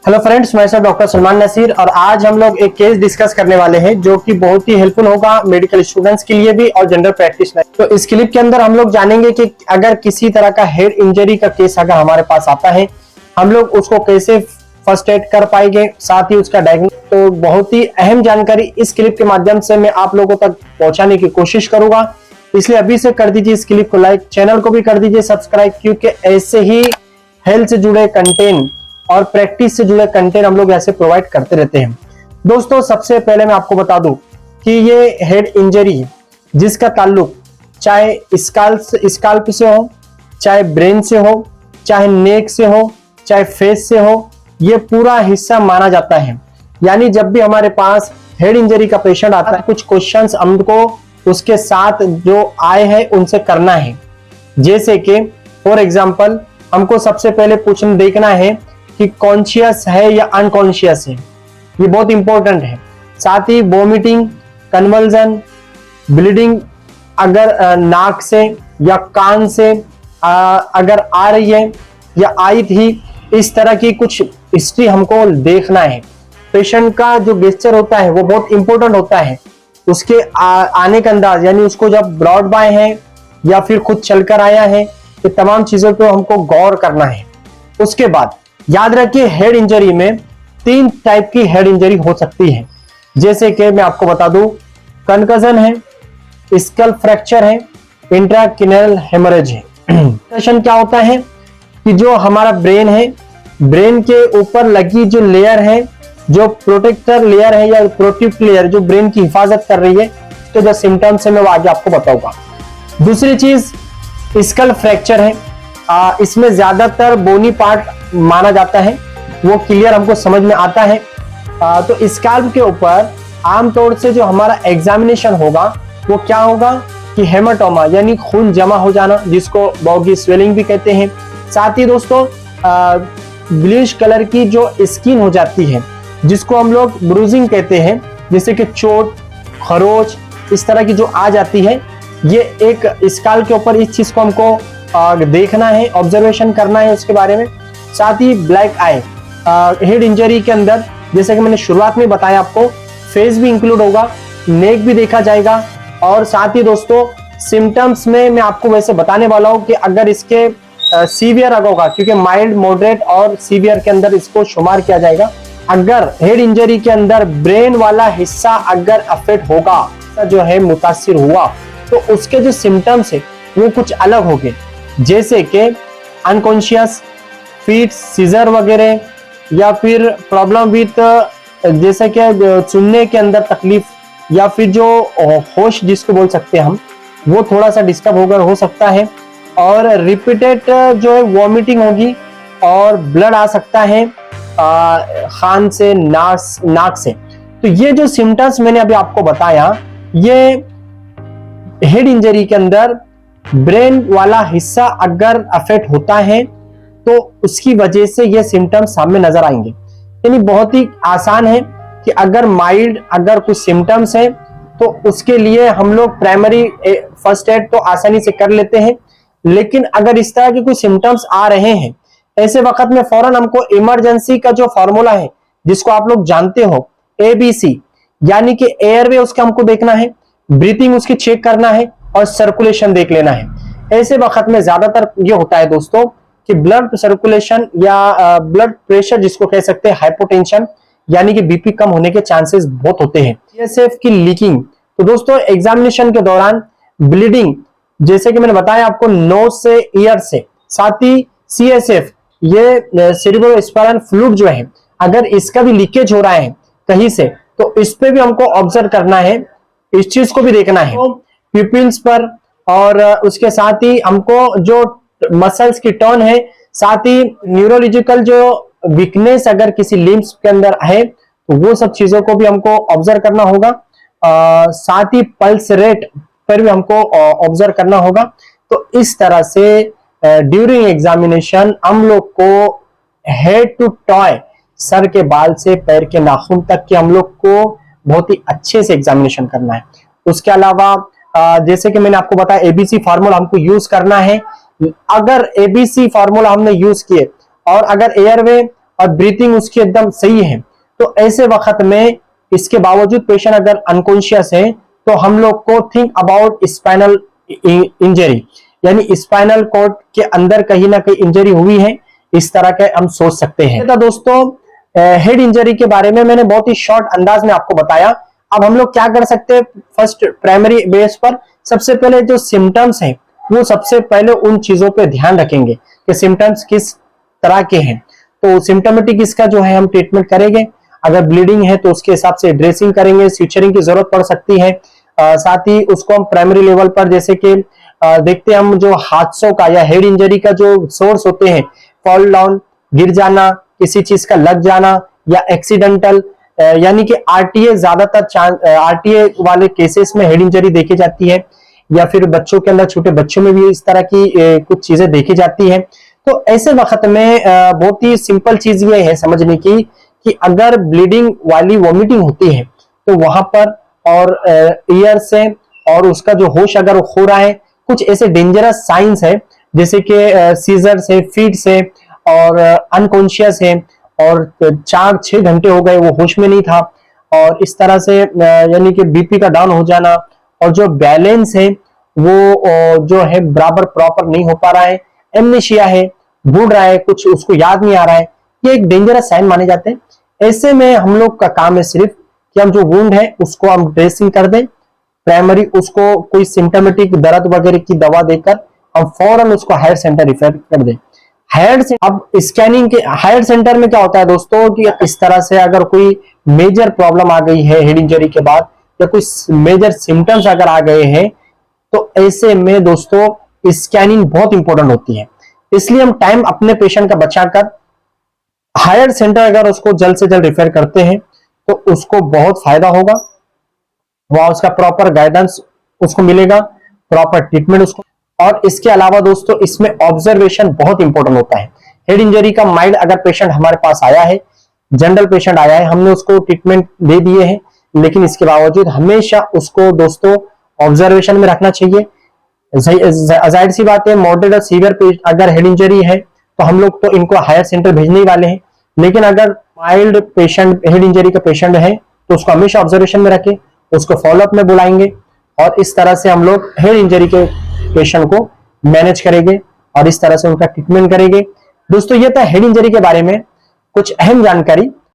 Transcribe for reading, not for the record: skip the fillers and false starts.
Hello friends, मैं doctor Salman Naseer और आज हम लोग एक केस डिस्कस करने वाले हैं जो कि बहुत ही हेल्पफुल होगा मेडिकल स्टूडेंट्स के लिए भी और जनरल प्रैक्टिशनर। तो इस क्लिप के अंदर हम लोग जानेंगे कि अगर किसी तरह का हेड इंजरी का केस अगर हमारे पास आता है, हम लोग उसको कैसे फर्स्ट एड कर पाएंगे, साथ ही उसका डायग्नोसिस। तो बहुत ही अहम जानकारी इस क्लिप के माध्यम से मैं आप लोगों तक पहुंचाने की कोशिश करूंगा, इसलिए अभी से कर दीजिए इस क्लिप को लाइक, चैनल को भी कर दीजिए सब्सक्राइब, क्योंकि ऐसे ही हेल्थ से जुड़े कंटेंट और प्रैक्टिस से जुड़े कंटेंट हम लोग ऐसे प्रोवाइड करते रहते हैं। दोस्तों, सबसे पहले मैं आपको बता दूं कि ये हेड इंजरी जिसका ताल्लुक चाहे स्काल्प से हो, चाहे ब्रेन से हो, चाहे नेक से हो, चाहे फेस से हो, ये पूरा हिस्सा माना जाता है। यानी जब भी हमारे पास हेड इंजरी का पेशेंट आता है, कुछ क्वेश्चंस हमको उसके साथ जो आए हैं उनसे करना है। जैसे कि फॉर एग्जांपल हमको सबसे पहले देखना है कि कॉन्शियस है या अनकॉन्शियस है, ये बहुत इंपॉर्टेंट है। साथ ही वॉमिटिंग, कन्वल्जन, ब्लीडिंग अगर नाक से या कान से अगर आ रही है या आई थी, इस तरह की कुछ हिस्ट्री हमको देखना है। पेशेंट का जो गेस्चर होता है वो बहुत इंपॉर्टेंट होता है, उसके आने का अंदाज, यानी उसको जब ब्रॉड बाय है या फिर खुद चलकर आया है, ये तमाम चीजों को हमको गौर करना है। उसके बाद याद रखिए, हेड इंजरी में 3 टाइप की हेड इंजरी हो सकती है। जैसे कि मैं आपको बता दूं, कंकशन है, स्कल फ्रैक्चर है, इंट्राक्रैनियल हेमरेज है। कंकशन क्या होता है कि जो हमारा ब्रेन है, ब्रेन के ऊपर लगी जो लेयर है, जो प्रोटेक्टर लेयर है या प्रोटेक्टिव लेयर जो ब्रेन की हिफाजत कर रही है, तो जो सिम्टम्स है मैं वो आगे आपको बताऊंगा। दूसरी चीज स्कल फ्रैक्चर है, इसमें ज्यादातर बोनी पार्ट माना जाता है, वो क्लियर हमको समझ में आता है। तो स्कैल्प के ऊपर आमतौर से जो हमारा एग्जामिनेशन होगा वो क्या होगा कि हेमाटोमा यानी खून जमा हो जाना, जिसको बॉगी स्वेलिंग भी कहते हैं। साथ ही दोस्तों ब्लूइश कलर की जो स्किन हो जाती है, जिसको हम लोग ब्रूजिंग कहते हैं, जैसे कि चोट, खरोच इस तरह की जो आ जाती है, ये एक स्कैल्प के ऊपर इस चीज को हमको देखना है, ऑब्जर्वेशन करना है उसके बारे में। साथ ही ब्लैक आई हेड इंजरी के अंदर, जैसे कि मैंने शुरुआत में बताया आपको, फेस भी इंक्लूड होगा, नेक भी देखा जाएगा। और साथ ही दोस्तों सिम्टम्स में मैं आपको वैसे बताने वाला हूं कि अगर इसके सीवियर होगा, क्योंकि माइल्ड, मॉडरेट और सीवियर के अंदर इसको शुमार किया जाएगा। अगर हेड इंजरी के अंदर ब्रेन वाला हिस्सा अगर अफेक्ट होगा, जो है मुतासिर हुआ, तो उसके जो सिम्टम्स है वो कुछ अलग हो गए, जैसे कि अनकॉन्शियस, फीट, सीजर वगैरह, या फिर प्रॉब्लम विथ जैसे कि सुनने के अंदर तकलीफ, या फिर जो होश जिसको बोल सकते हैं हम, वो थोड़ा सा डिस्टर्ब होकर हो सकता है। और रिपीटेड जो है वॉमिटिंग होगी और ब्लड आ सकता है खान से, नाक से। तो ये जो सिम्टम्स मैंने अभी आपको बताया, ये हेड इंजरी के अंदर ब्रेन वाला हिस्सा अगर अफेक्ट होता है तो उसकी वजह से ये सिम्टम्स सामने नजर आएंगे। यानी बहुत ही आसान है कि अगर माइल्ड अगर कुछ सिम्टम्स है तो उसके लिए हम लोग प्राइमरी फर्स्ट एड तो आसानी से कर लेते हैं, लेकिन अगर इस तरह के कुछ सिम्टम्स आ रहे हैं, ऐसे वक्त में फौरन हमको इमरजेंसी का जो फॉर्मूला है, जिसको आप लोग जानते हो ABC, यानी कि एयरवे उसका हमको देखना है, ब्रीथिंग उसकी चेक करना है और सर्कुलेशन देख लेना है। ऐसे वक्त में ज्यादातर ये होता है दोस्तों कि ब्लड सर्कुलेशन या ब्लड प्रेशर जिसको कह सकते हैं हाइपोटेंशन, यानी कि बीपी कम होने के चांसेस बहुत होते हैं। CSF की लीकिंग, तो दोस्तों एग्जामिनेशन के दौरान ब्लीडिंग, जैसे कि मैंने बताया आपको, नोज से, ईयर से। साथ ही CSF ये सेरिब्रोस्पाइनल फ्लूइड जो है, अगर इसका भी लीकेज हो रहा है कहीं से, तो इस पे भी हमको ऑब्जर्व करना है, इस चीज को भी देखना है प्यूपिल्स पर। और उसके साथ ही हमको जो मसल्स की टर्न है, साथ ही न्यूरोलॉजिकल जो वीकनेस अगर किसी लिम्स के अंदर है, तो वो सब चीजों को भी हमको ऑब्जर्व करना होगा। साथ ही पल्स रेट पर भी हमको ऑब्जर्व करना होगा। तो इस तरह से ड्यूरिंग एग्जामिनेशन हम लोग को हेड टू टॉय, सर के बाल से पैर के नाखून तक के हम लोग को बहुत ही अच्छे से एग्जामिनेशन करना है। उसके अलावा जैसे कि मैंने आपको बताया ABC फार्मूला हमको यूज करना है। अगर ABC फार्मूला हमने यूज किए और अगर एयरवे और ब्रीथिंग उसकी एकदम सही है, तो ऐसे वक्त में इसके बावजूद पेशेंट अगर अनकॉन्शियस है तो हम लोग को थिंक अबाउट स्पाइनल इंजरी, यानी स्पाइनल कॉर्ड के अंदर कहीं ना कहीं इंजरी हुई है, इस तरह के हम सोच सकते हैं। तो दोस्तों हेड इंजरी के बारे में मैंने बहुत ही शॉर्ट अंदाज में आपको बताया। अब हम लोग क्या कर सकते हैं, फर्स्ट प्राइमरी बेस पर सबसे पहले जो सिम्टम्स हैं वो सबसे पहले उन चीजों पे ध्यान रखेंगे कि सिम्टम्स किस तरह के हैं, तो सिम्टोमेटिक इसका जो है हम ट्रीटमेंट करेंगे। अगर ब्लीडिंग है तो उसके हिसाब से ड्रेसिंग करेंगे, स्यूचरिंग की जरूरत पड़ सकती है। साथ ही उसको हम प्राइमरी लेवल पर जैसे कि देखते हैं हम जो हादसों का या हेड इंजरी का जो सोर्स होते हैं, फॉल डाउन, गिर जाना, किसी चीज का लग जाना या एक्सीडेंटल, यानी कि आरटीए, ज्यादातर आरटीए वाले केसेस में हेड इंजरी देखी जाती है, या फिर बच्चों के अंदर, छोटे बच्चों में भी इस तरह की कुछ चीजें देखी जाती है। तो ऐसे वक्त में बहुत ही सिंपल चीज ये है समझने की कि अगर ब्लीडिंग वाली वॉमिटिंग होती है तो वहां पर और ईयर से और उसका जो होश अगर हो रहा है, कुछ ऐसे डेंजरस साइंस है जैसे कि सीजर से, फीट से और अनकॉन्शियस है और 4-6 घंटे हो गए वो होश में नहीं था, और इस तरह से यानी कि बीपी का डाउन हो जाना, और जो बैलेंस है वो जो है बराबर प्रॉपर नहीं हो पा रहा है, एमनेशिया है, भूल रहा है, कुछ उसको याद नहीं आ रहा है, ये एक डेंजरस साइन माने जाते हैं। ऐसे में हम लोग का काम है सिर्फ कि हम जो वुंड है उसको हम ड्रेसिंग कर दें, प्राइमरी उसको कोई सिम्टोमेटिक दर्द वगैरह की दवा देकर हम फौरन उसको हायर सेंटर रिफर कर दें। अब स्कैनिंग के हायर सेंटर में क्या होता है दोस्तों कि इस तरह से अगर कोई मेजर प्रॉब्लम आ गई है हेड इंजरी के बाद, या कोई मेजर सिम्टम्स अगर आ गए हैं, तो ऐसे में दोस्तों स्कैनिंग बहुत इंपॉर्टेंट होती है। इसलिए हम टाइम अपने पेशेंट का बचाकर हायर सेंटर अगर उसको जल्द से जल्द रिफर करते हैं तो उसको बहुत फायदा होगा, वहां उसका प्रॉपर गाइडेंस उसको मिलेगा, प्रॉपर ट्रीटमेंट उसको। और इसके अलावा दोस्तों इसमें ऑब्जर्वेशन बहुत इंपॉर्टेंट होता है। हेड इंजरी का माइल्ड अगर पेशेंट हमारे पास आया है, जनरल पेशेंट आया है, हमने उसको ट्रीटमेंट दे दिए हैं, लेकिन इसके बावजूद हमेशा उसको दोस्तों ऑब्जर्वेशन में रखना चाहिए। जाहिर सी बात है, मॉडरेट और सीवियर अगर हेड इंजरी है तो हम लोग तो इनको हायर सेंटर भेजने ही वाले हैं, लेकिन अगर माइल्ड पेशेंट हेड इंजरी का पेशेंट है तो उसको हमेशा ऑब्जर्वेशन में रखें, उसको फॉलोअप में बुलाएंगे, और इस तरह से हम लोग हेड इंजरी के पेशेंट को मैनेज करेंगे और इस तरह से उनका ट्रीटमेंट करेंगे। दोस्तों ये था हेड इंजरी के बारे में कुछ अहम जानकारी।